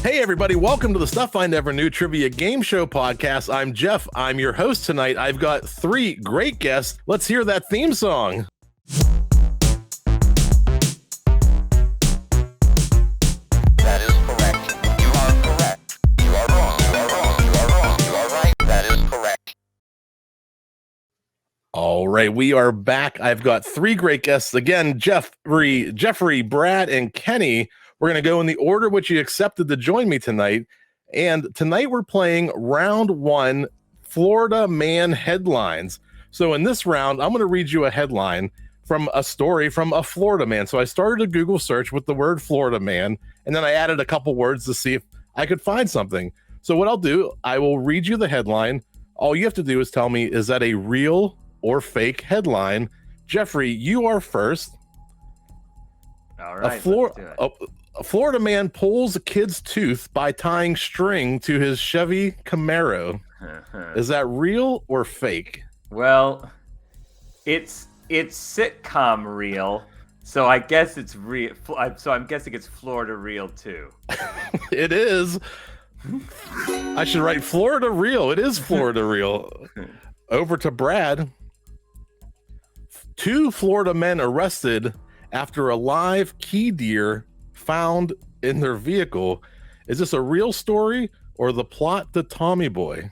Hey everybody, welcome to the Stuff I Never Knew Trivia Game Show podcast. I'm Jeff. I'm your host tonight. I've got three great guests. Let's hear that theme song. That is correct. You are correct. You are wrong. You are wrong. You are wrong. You are right. That is correct. All right, we are back. I've got three great guests. Again, Geoffrey, Brad, and Kenny. We're going to go in the order which you accepted to join me tonight. And tonight we're playing round one, Florida Man headlines. So in this round, I'm going to read you a headline from a story from a Florida man. So I started a Google search with the word Florida man, and then I added a couple words to see if I could find something. So what I'll do, I will read you the headline. All you have to do is tell me, is that a real or fake headline? Geoffrey, you are first. All right, A Florida man pulls a kid's tooth by tying string to his Chevy Camaro. Is that real or fake? Well, it's sitcom real, so I guess it's real. So I'm guessing it's Florida real too. It is. I should write Florida real. It is Florida real. Over to Brad. Two Florida men arrested after a live key deer found in their vehicle. Is this a real story or the plot to Tommy Boy?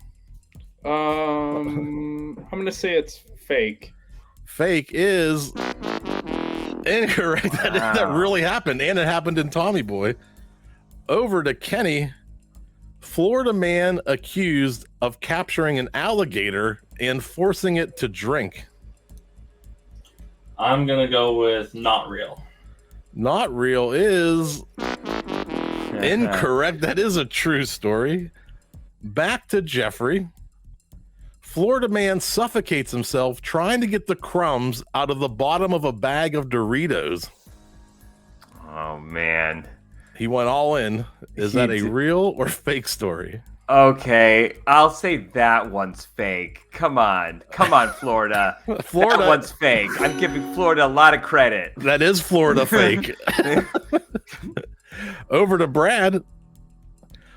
I'm gonna say it's fake. Fake is incorrect. Wow. That really happened, and it happened in Tommy Boy. Over to Kenny. Florida man accused of capturing an alligator and forcing it to drink. I'm going to go with not real. Not real is incorrect. That is a true story. Back to Geoffrey. Florida man suffocates himself trying to get the crumbs out of the bottom of a bag of Doritos. Oh man, he went all in. Is that a real or fake story? Okay, I'll say that one's fake. Come on, Florida. Florida, that one's fake. I'm giving Florida a lot of credit. That is Florida fake. Over to Brad.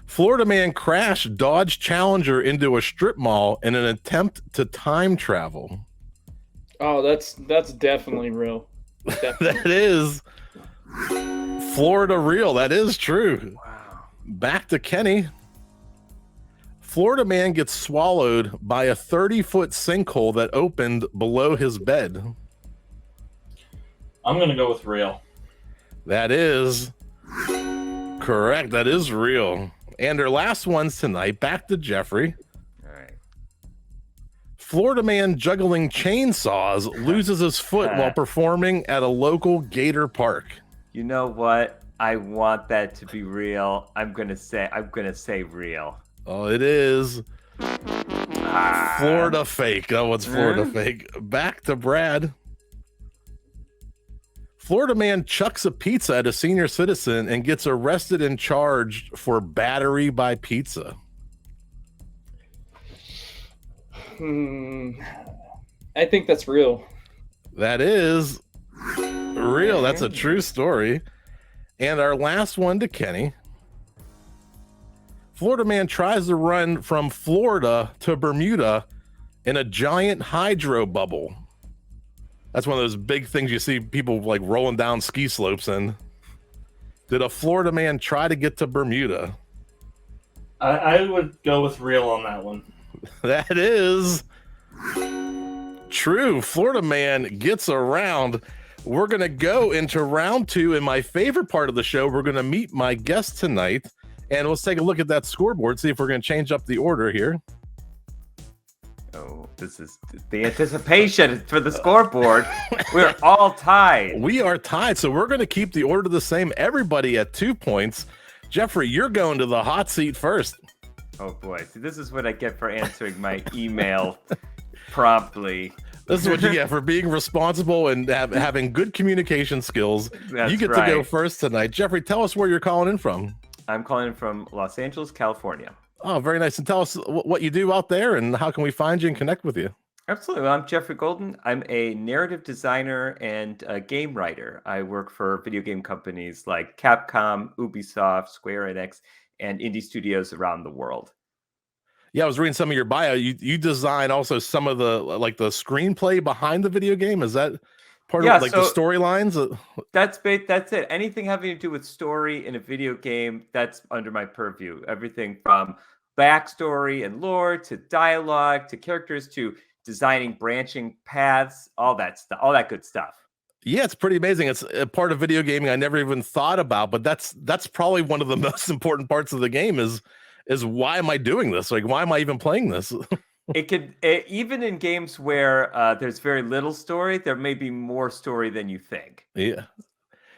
Florida man crashed Dodge Challenger into a strip mall in an attempt to time travel. Oh, that's definitely real. Definitely. That is Florida real. That is true. Wow. Back to Kenny. Florida man gets swallowed by a 30-foot sinkhole that opened below his bed. I'm going to go with real. That is correct. That is real. And our last ones tonight, back to Geoffrey. All right. Florida man juggling chainsaws loses his foot while performing at a local gator park. You know what? I want that to be real. I'm gonna say real. Oh, it is Florida fake. That one's Florida fake. Back to Brad. Florida man chucks a pizza at a senior citizen and gets arrested and charged for battery by pizza. I think that's real. That is real. That's a true story. And our last one to Kenny. Florida man tries to run from Florida to Bermuda in a giant hydro bubble. That's one of those big things you see people like rolling down ski slopes in. Did a Florida man try to get to Bermuda? I would go with real on that one. That is true. Florida man gets around. We're going to go into round two. In my favorite part of the show, we're going to meet my guest tonight. And let's take a look at that scoreboard, see if we're going to change up the order here. Oh, this is the anticipation for the scoreboard. We're all tied. We are tied, so we're going to keep the order the same. Everybody at 2 points. Geoffrey, you're going to the hot seat first. Oh boy, see, this is what I get for answering my email promptly. This is what you get for being responsible and having good communication skills. That's you get right. to go first tonight. Geoffrey, tell us where you're calling in from. I'm calling in from Los Angeles, California. Oh, very nice. And tell us what you do out there and how can we find you and connect with you? Absolutely. Well, I'm Geoffrey Golden. I'm a narrative designer and a game writer. I work for video game companies like Capcom, Ubisoft, Square Enix, and indie studios around the world. Yeah, I was reading some of your bio. You design also some of the the screenplay behind the video game. Is that part of the storylines? That's it. Anything having to do with story in a video game, that's under my purview. Everything from backstory and lore to dialogue to characters to designing branching paths, all that stuff, all that good stuff. Yeah, it's pretty amazing. It's a part of video gaming I never even thought about, but that's probably one of the most important parts of the game is why am I doing this? Like, why am I even playing this? Even in games where there's very little story, there may be more story than you think. Yeah.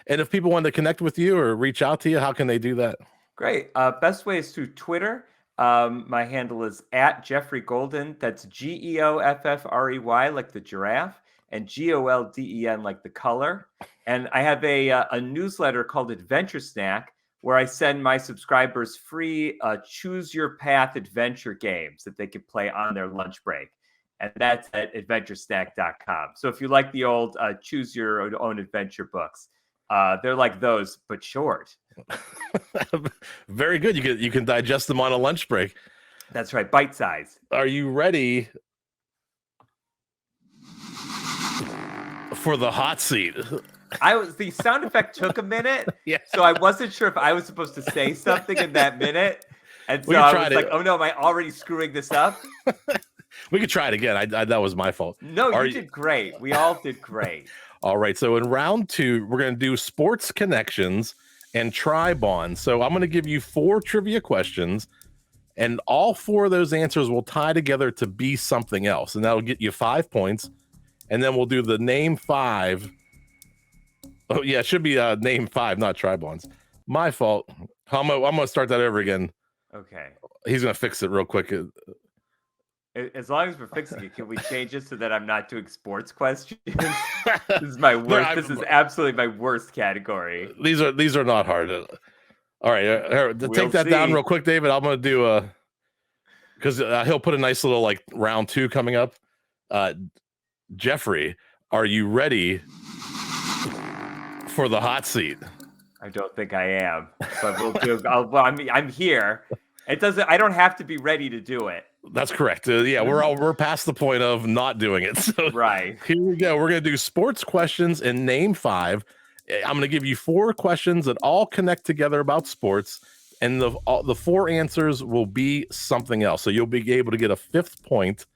And if people want to connect with you or reach out to you, how can they do that? Great. Best way is through Twitter. My handle is at Geoffrey Golden. That's GEOFFREY, like the giraffe, and GOLDEN, like the color. And I have a newsletter called Adventure Snack, where I send my subscribers free choose your path adventure games that they can play on their lunch break. And that's at adventuresnack.com. So if you like the old choose your own adventure books, they're like those, but short. Very good. You can digest them on a lunch break. That's right. Bite size. Are you ready for the hot seat? The sound effect took a minute, Yeah. So I wasn't sure if I was supposed to say something in that minute, and so I was like, "Oh no, am I already screwing this up?" We could try it again. I that was my fault. No, you did great. We all did great. All right. So in round 2, we're going to do sports connections and tri-bond. So I'm going to give you 4 trivia questions, and all 4 of those answers will tie together to be something else, and that'll get you 5 points. And then we'll do the name 5. Oh yeah, it should be name 5, not tri-bonds. My fault. I'm gonna start that over again. Okay. He's gonna fix it real quick. As long as we're fixing it, can we change it so that I'm not doing sports questions? This is my worst. This is absolutely my worst category. These are not hard. All right, take that down real quick, David. I'm gonna do because he'll put a nice little round 2 coming up. Geoffrey, are you ready for the hot seat? I don't think I am, but we'll do. I'm here. It doesn't. I don't have to be ready to do it. That's correct. Yeah, we're past the point of not doing it. So right. Here we go. We're gonna do sports questions and name 5. I'm gonna give you 4 questions that all connect together about sports, and the 4 answers will be something else. So you'll be able to get a 5th point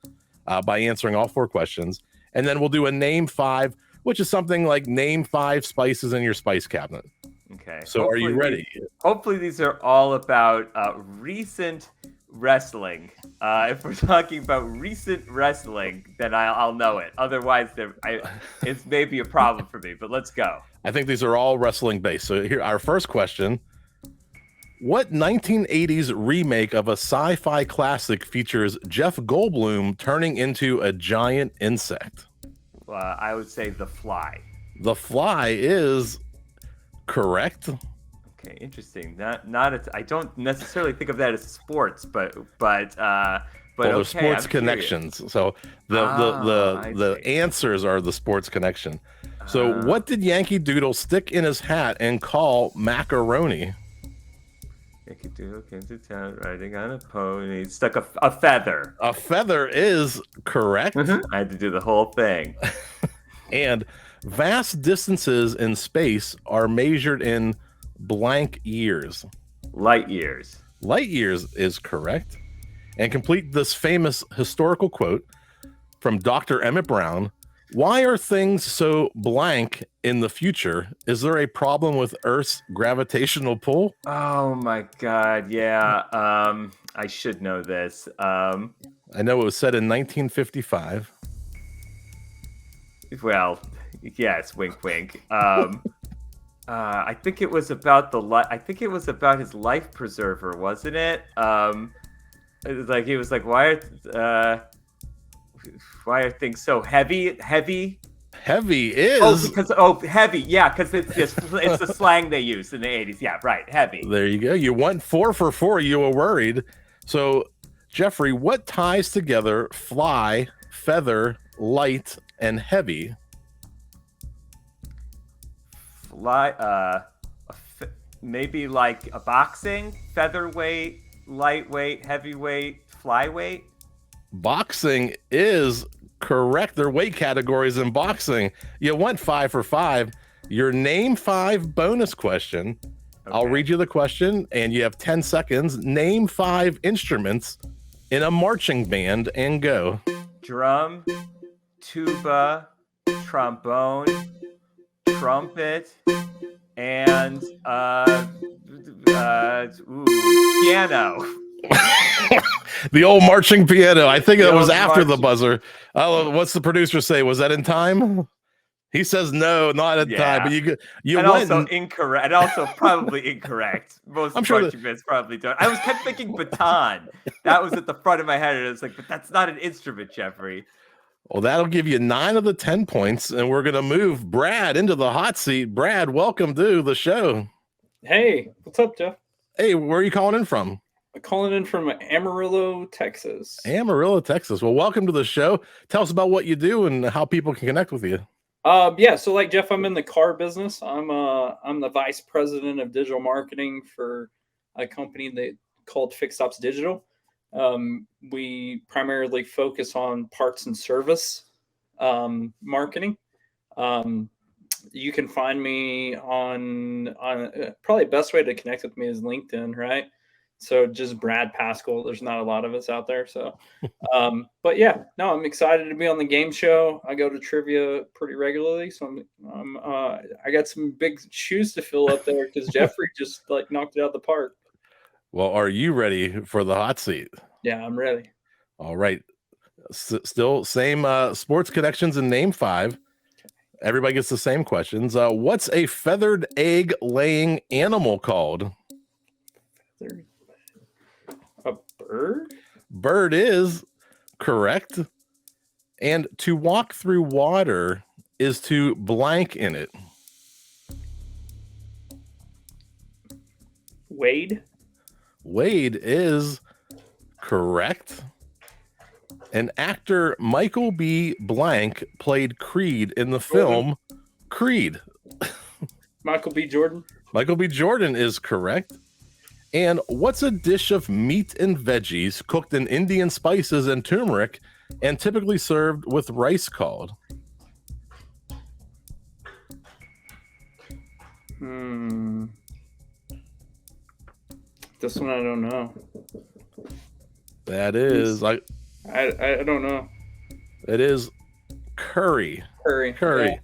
by answering all 4 questions, and then we'll do a name 5, which is something like name 5 spices in your spice cabinet. Okay. So are you ready? Hopefully these are all about recent wrestling. If we're talking about recent wrestling, then I'll know it. Otherwise, it's maybe a problem for me. But let's go. I think these are all wrestling based. So here, our first question: what 1980s remake of a sci-fi classic features Jeff Goldblum turning into a giant insect? I would say The Fly. The Fly is correct. Okay, interesting. I don't necessarily think of that as sports, but Well, there's sports connections. Curious. So the answers are the sports connection. So what did Yankee Doodle stick in his hat and call macaroni? Yankee Doodle came to town riding on a pony. Stuck a feather. A feather is correct. I had to do the whole thing. And vast distances in space are measured in blank years. Light years. Light years is correct. And complete this famous historical quote from Dr. Emmett Brown: why are things so blank in the future? Is there a problem with Earth's gravitational pull? Oh my God, yeah. I should know this. I know it was said in 1955. Well, yes, wink, wink. I think it was about I think it was about his life preserver, wasn't it? He was like, why are things so heavy? Heavy is heavy. Yeah, because it's the slang they used in the 80s. Yeah, right. Heavy. There you go. You went 4 for 4. You were worried. So, Geoffrey, what ties together fly, feather, light, and heavy? Fly. maybe like a boxing, featherweight, lightweight, heavyweight, flyweight. Boxing is correct. There are weight categories in boxing. You went 5 for 5. Your name 5 bonus question. I'll Okay. read you the question, and you have 10 seconds. Name 5 instruments in a marching band, and go. Drum, tuba, trombone, trumpet, and piano. The old marching piano. I think The it was old after the marching- buzzer. Oh, what's the producer say? Was that in time? He says no, not in time. But you And went. also incorrect. And also probably incorrect. Most I'm sure marching bands probably don't. I was kept thinking baton. That was at the front of my head, and I was like, but that's not an instrument, Jeffrey. Well, that'll give you 9 of the 10 points, and we're gonna move Brad into the hot seat. Brad, welcome to the show. Hey, what's up, Jeff? Hey, where are you calling in from? I'm calling in from Amarillo, Texas. Amarillo, Texas. Well, welcome to the show. Tell us about what you do and how people can connect with you. Yeah, so like Jeff, I'm in the car business. I'm the vice president of digital marketing for a company called Fixed Ops Digital. We primarily focus on parts and service marketing. You can find me on probably the best way to connect with me is LinkedIn, right? So just Brad Pascal. There's not a lot of us out there. So, but yeah, no, I'm excited to be on the game show. I go to trivia pretty regularly. So I got some big shoes to fill up there because Geoffrey just like knocked it out the park. Well, are you ready for the hot seat? Yeah, I'm ready. All right. Still same sports connections in name 5. Everybody gets the same questions. What's a feathered egg laying animal called? A bird? Bird is correct. And to walk through water is to blank in it. Wade? Wade is correct. And actor Michael B. Blank played Creed in the film Creed. Michael B. Jordan? Michael B. Jordan is correct. And what's a dish of meat and veggies cooked in Indian spices and turmeric and typically served with rice called? This one I don't know. That is I don't know. it is curry. Curry. Curry.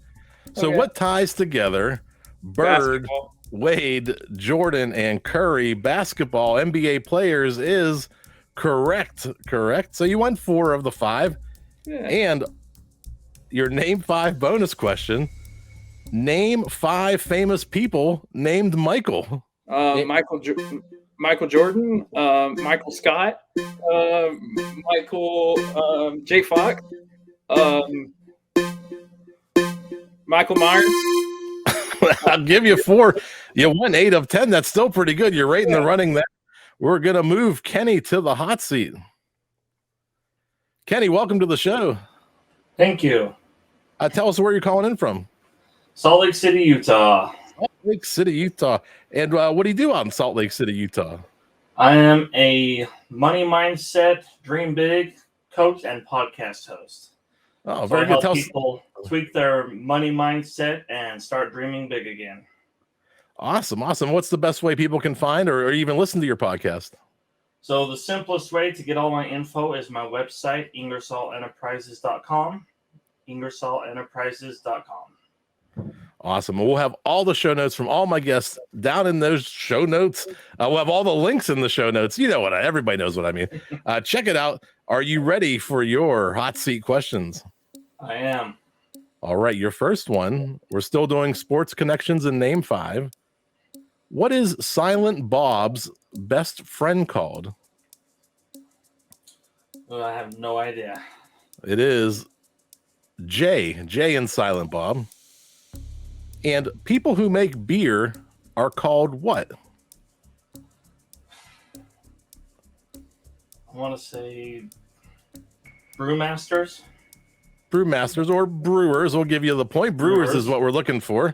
So Okay. what ties together Bird, Basketball. Wade, Jordan, and Curry, basketball NBA players, is correct. Correct. So you won 4 of the 5. Yeah. And your name 5 bonus question. Name 5 famous people named Michael. Michael Jordan, Michael Scott, Michael J. Fox, Michael Myers. I'll give you 4. You won 8 of 10. That's still pretty good. You're right in the running there. We're going to move Kenny to the hot seat. Kenny, welcome to the show. Thank you. Tell us where you're calling in from. Salt Lake City, Utah. Salt Lake City, Utah. And what do you do out in Salt Lake City, Utah? I am a money mindset, dream big coach and podcast host. Oh, So very I good. help Tell us. people tweak their money mindset and start dreaming big again. Awesome. Awesome. What's the best way people can find or even listen to your podcast? So the simplest way to get all my info is my website, ingersollenterprises.com. ingersollenterprises.com. Awesome. We'll have all the show notes from all my guests down in those show notes. We'll have all the links in the show notes. You know what? Everybody knows what I mean. Check it out. Are you ready for your hot seat questions? I am. All right. Your first one. We're still doing sports connections in name 5. What is Silent Bob's best friend called? Well, I have no idea. It is Jay and Silent Bob. And people who make beer are called what? I want to say brewmasters. Brewmasters or brewers will give you the point. Brewers Brewers. is what we're looking for.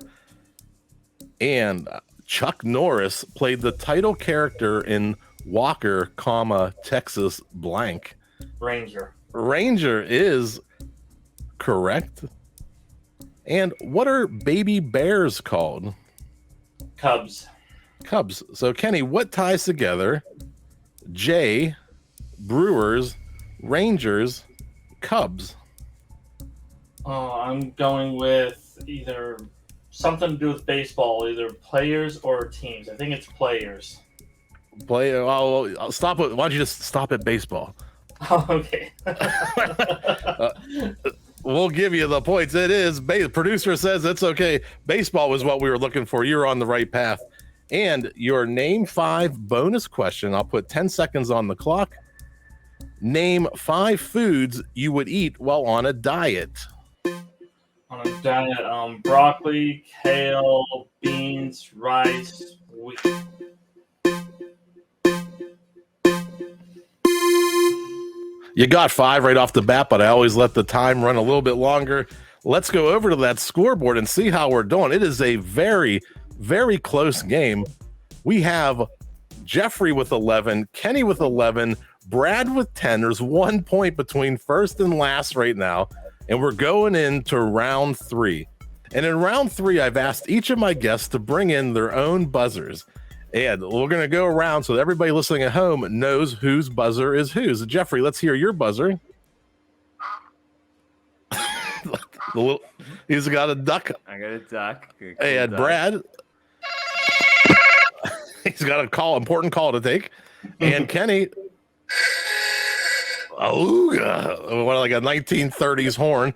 And Chuck Norris played the title character in Walker, Texas blank? Ranger. Ranger is correct. And what are baby bears called? Cubs. Cubs. So, Kenny, what ties together J, Brewers, Rangers, Cubs? I'm going with either something to do with baseball, either players or teams. I think it's players. I'll stop it. Why don't you just stop at baseball? Oh, okay. We'll give you the points. It is. Producer says it's okay. Baseball was what we were looking for. You're on the right path. And your name 5 bonus question. I'll put 10 seconds on the clock. Name 5 foods you would eat while on a diet. On a diet, broccoli, kale, beans, rice, wheat. You got 5 right off the bat, but I always let the time run a little bit longer. Let's go over to that scoreboard and see how we're doing. It is a very, very close game. We have Geoffrey with 11, Kenny with 11, Brad with 10. There's 1 point between first and last right now, and we're going into round 3. And in round 3, I've asked each of my guests to bring in their own buzzers. And we're going to go around so that everybody listening at home knows whose buzzer is whose. Geoffrey, let's hear your buzzer. He's got a duck. I got a duck. And Brad, he's got a important call to take. And Kenny, like a 1930s horn.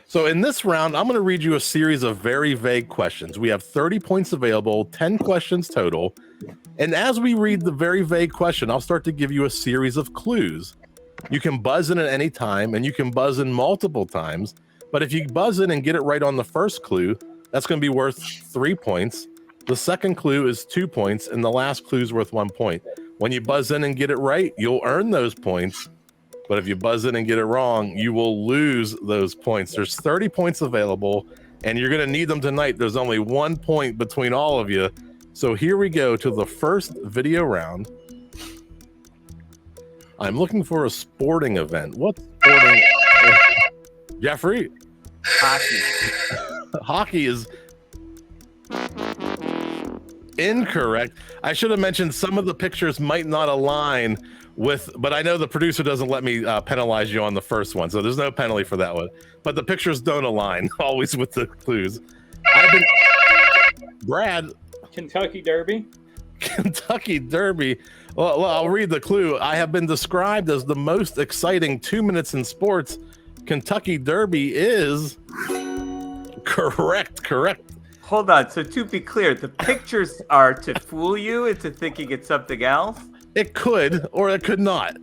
So in this round, I'm going to read you a series of very vague questions. We have 30 points available, 10 questions total. And as we read the very vague question, I'll start to give you a series of clues. You can buzz in at any time, and you can buzz in multiple times. But if you buzz in and get it right on the first clue, that's going to be worth 3 points. The second clue is 2 points, and the last clue is worth 1 point. When you buzz in and get it right, you'll earn those points. But if you buzz in and get it wrong, you will lose those points. There's 30 points available, and you're going to need them tonight. There's only 1 point between all of you. So here we go to the first video round. I'm looking for a sporting event. What sporting? Geoffrey? Hockey. Hockey is incorrect. I should have mentioned some of the pictures might not align with, but I know the producer doesn't let me penalize you on the first one, so there's no penalty for that one. But the pictures don't align always with the clues. Brad. Kentucky Derby. Kentucky Derby. Well, I'll read the clue. I have been described as the most exciting 2 minutes in sports. Kentucky Derby is correct. Hold on. So to be clear, the pictures are to fool you into thinking it's something else? It could, or it could not.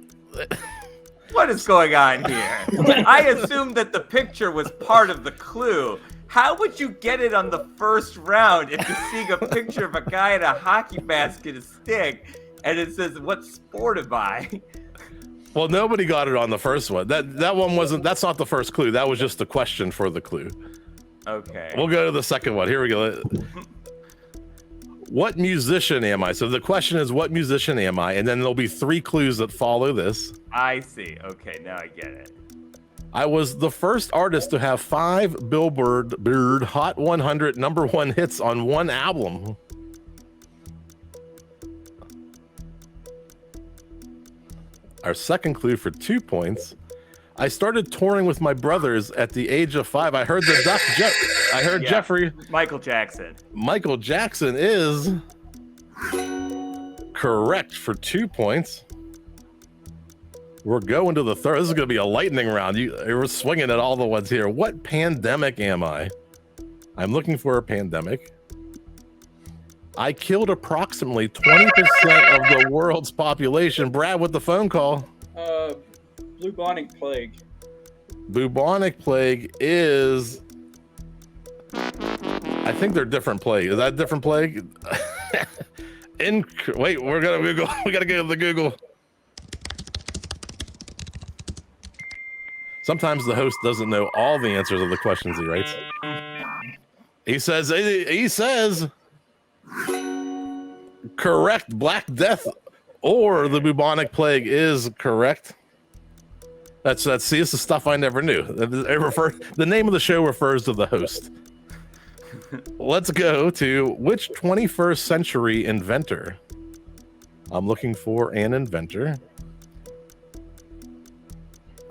What is going on here? I assumed that the picture was part of the clue. How would you get it on the first round if you're seeing a picture of a guy in a hockey mask and a stick, and it says, "What sport am I?" Well, nobody got it on the first one. That one wasn't. That's not the first clue. That was just the question for the clue. Okay. We'll go to the second one. Here we go. What musician am I? So the question is, what musician am I? And then there'll be 3 clues that follow this. I see. Okay, now I get it. I was the first artist to have 5 Billboard Hot 100 #1 hits on one album. Our second clue for 2 points. I started touring with my brothers at the age of 5. I heard the duck. I heard Geoffrey. Michael Jackson. Michael Jackson is correct for 2 points. We're going to the third. This is going to be a lightning round. You're swinging at all the ones here. What pandemic am I? I'm looking for a pandemic. I killed approximately 20% of the world's population. Brad with the phone call. Bubonic plague. Bubonic plague is... I think they're different plague. Is that a different plague? Wait, we're gonna Google. We gotta go to the Google. Sometimes the host doesn't know all the answers of the questions he writes. He says Correct. Black Death or the bubonic plague is correct. That's see, this is stuff I never knew. The name of the show refers to the host. Let's go to which 21st century inventor? I'm looking for an inventor.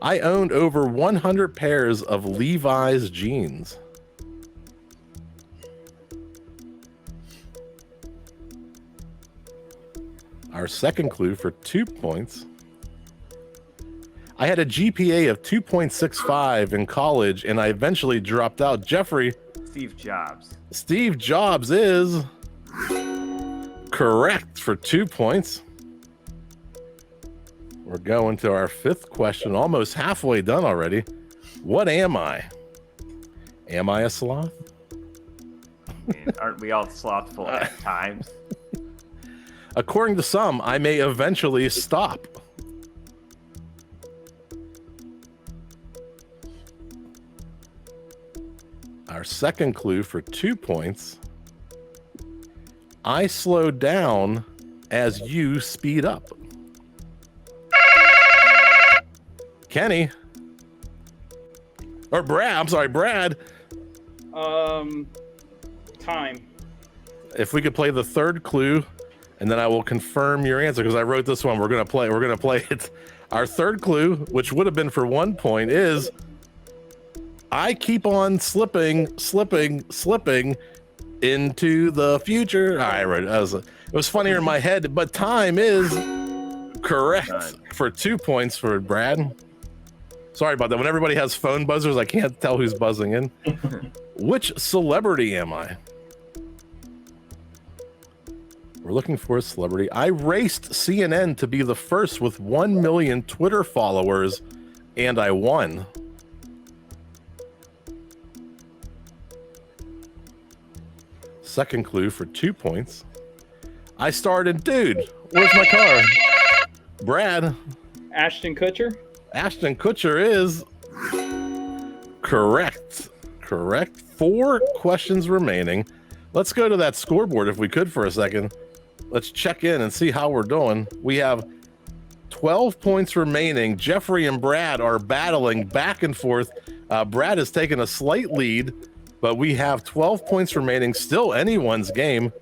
I owned over 100 pairs of Levi's jeans. Our second clue for 2 points. I had a GPA of 2.65 in college, and I eventually dropped out. Geoffrey. Steve Jobs. Steve Jobs is correct for 2 points. We're going to our fifth question, almost halfway done already. What am I? Am I a sloth? I mean, aren't we all slothful at times? According to some, I may eventually stop. Our second clue for 2 points. I slow down as you speed up. Kenny. Or Brad. I'm sorry, Brad. Time. If we could play the third clue, and then I will confirm your answer because I wrote this one. We're gonna play it. Our third clue, which would have been for 1 point, is I keep on slipping into the future. I wrote it. It was funnier in my head, but time is correct for 2 points for Brad. Sorry about that. When everybody has phone buzzers, I can't tell who's buzzing in. Which celebrity am I? We're looking for a celebrity. I raced CNN to be the first with 1 million Twitter followers, and I won. Second clue for 2 points. I starred in Dude, Where's My Car? Brad. Ashton Kutcher. Ashton Kutcher is correct. Correct. 4 questions remaining. Let's go to that scoreboard if we could for a second. Let's check in and see how we're doing. We have 12 points remaining. Geoffrey and Brad are battling back and forth. Brad has taken a slight lead, but we have 12 points remaining. Still anyone's game.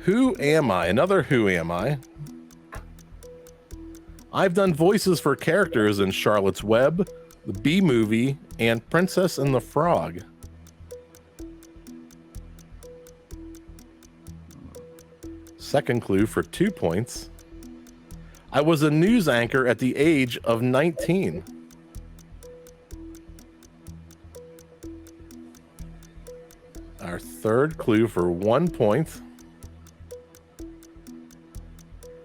Who am I? Another who am I? I've done voices for characters in Charlotte's Web, the Bee Movie, and Princess and the Frog. Second clue for 2 points. I was a news anchor at the age of 19. Our third clue for 1 point.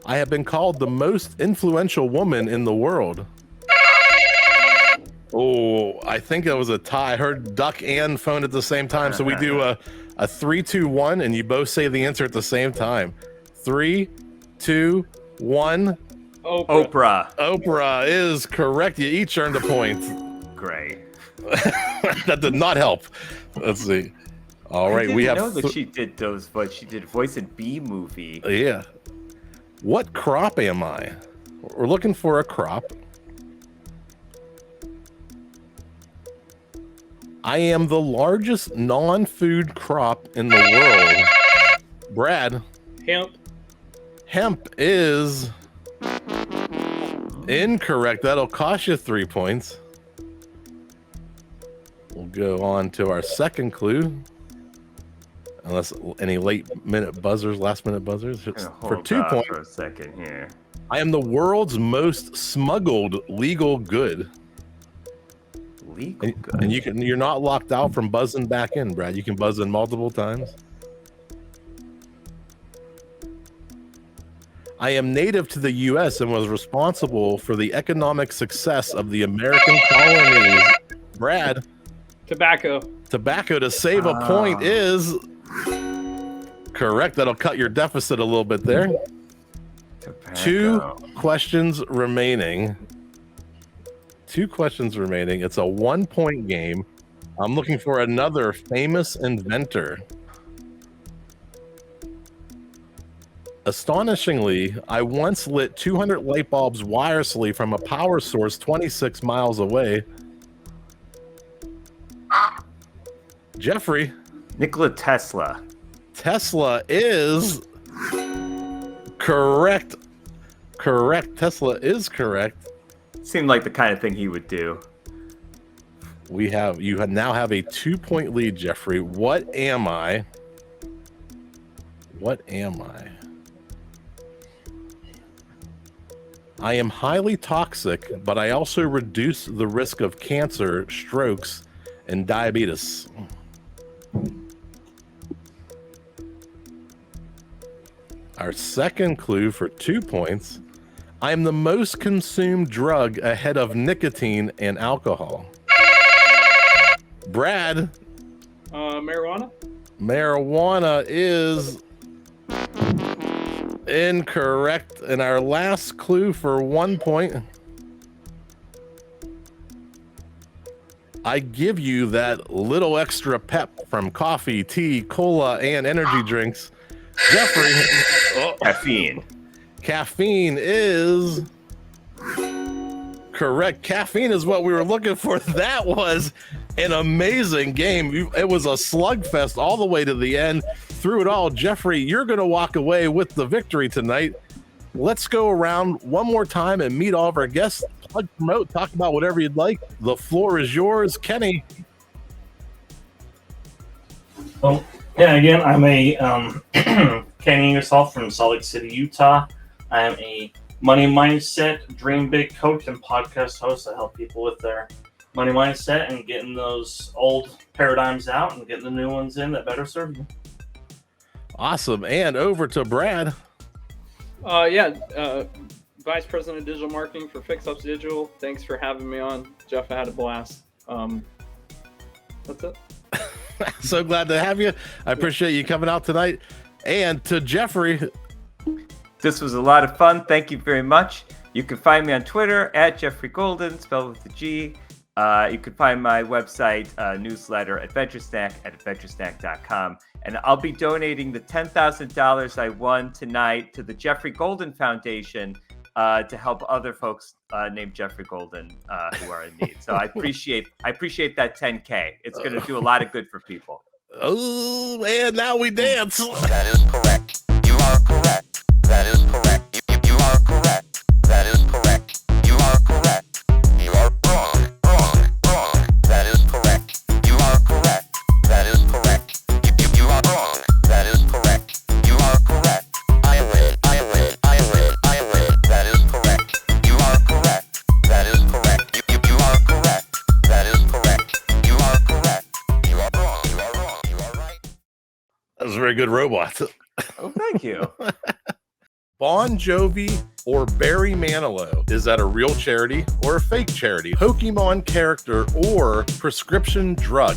I have been called the most influential woman in the world. Oh, I think that was a tie. I heard duck and phone at the same time. So we do a 3, 2, 1, and you both say the answer at the same time. 3, 2, 1. Oprah. Oprah is correct. You each earned a point. Great. That did not help. Let's see. All right, we have. I didn't know that she did those, but she did voice in Bee Movie. Yeah. What crop am I? We're looking for a crop. I am the largest non-food crop in the world. Brad. Hemp. Hemp is incorrect. That'll cost you 3 points. We'll go on to our second clue. Unless any last minute buzzers. For 2 points. For a second here. I am the world's most smuggled legal good. Legal good. And you're not locked out from buzzing back in, Brad. You can buzz in multiple times. I am native to the U.S. and was responsible for the economic success of the American colonies. Brad. Tobacco. Tobacco to save a point is correct. That'll cut your deficit a little bit there. Tobacco. 2 questions remaining. 2 questions remaining. It's a 1 point game. I'm looking for another famous inventor. Astonishingly, I once lit 200 light bulbs wirelessly from a power source 26 miles away. Geoffrey. Nikola Tesla. Tesla is correct. Correct. Tesla is correct. Seemed like the kind of thing he would do. You now have a 2-point lead, Geoffrey. What am I? What am I? I am highly toxic, but I also reduce the risk of cancer, strokes, and diabetes. Our second clue for 2 points. I am the most consumed drug ahead of nicotine and alcohol. Brad. Marijuana? Marijuana is incorrect. And our last clue for 1 point. I give you that little extra pep from coffee, tea, cola, and energy drinks. Geoffrey. Caffeine. Caffeine is correct. Caffeine is what we were looking for. That was an amazing game. It was a slugfest all the way to the end. Through it all, Geoffrey, you're going to walk away with the victory tonight. Let's go around one more time and meet all of our guests. Plug, promote, talk about whatever you'd like. The floor is yours, Kenny. Well, yeah, again, I'm a Kenny Ingersoll from Salt Lake City, Utah. I am a money mindset, dream big coach and podcast host. I help people with their money mindset and getting those old paradigms out and getting the new ones in that better serve you. Awesome. And over to Brad. Vice President of Digital Marketing for Fix Ups Digital. Thanks for having me on, Jeff. I had a blast. That's it. So glad to have you. I appreciate you coming out tonight. And to Geoffrey. This was a lot of fun. Thank you very much. You can find me on Twitter at Geoffrey Golden, spelled with a G. You can find my website newsletter, Adventure Snack, at adventuresnack.com. And I'll be donating the $10,000 I won tonight to the Geoffrey Golden Foundation to help other folks named Geoffrey Golden who are in need. So I appreciate that $10K. It's going to do a lot of good for people. Oh, man, now we dance. That is correct. You are correct. That is correct. You are correct. That is correct. You are correct. You are wrong. Wrong. That is correct. You are correct. That is correct. You are wrong. That is correct. You are correct. I win. That is correct. You are correct. That is correct. You are correct. That is correct. You are correct. You are wrong. You are wrong. You are right. That was a very good robot. Oh, thank you. Bon Jovi or Barry Manilow? Is that a real charity or a fake charity? Pokemon character or prescription drug?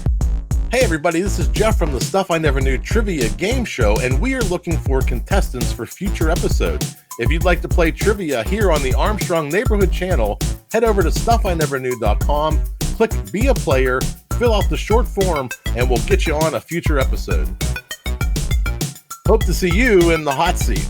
Hey everybody, this is Jeff from the Stuff I Never Knew Trivia Game Show, and we are looking for contestants for future episodes. If you'd like to play trivia here on the Armstrong Neighborhood Channel, head over to stuffineverknew.com, click Be a Player, fill out the short form, and we'll get you on a future episode. Hope to see you in the hot seat.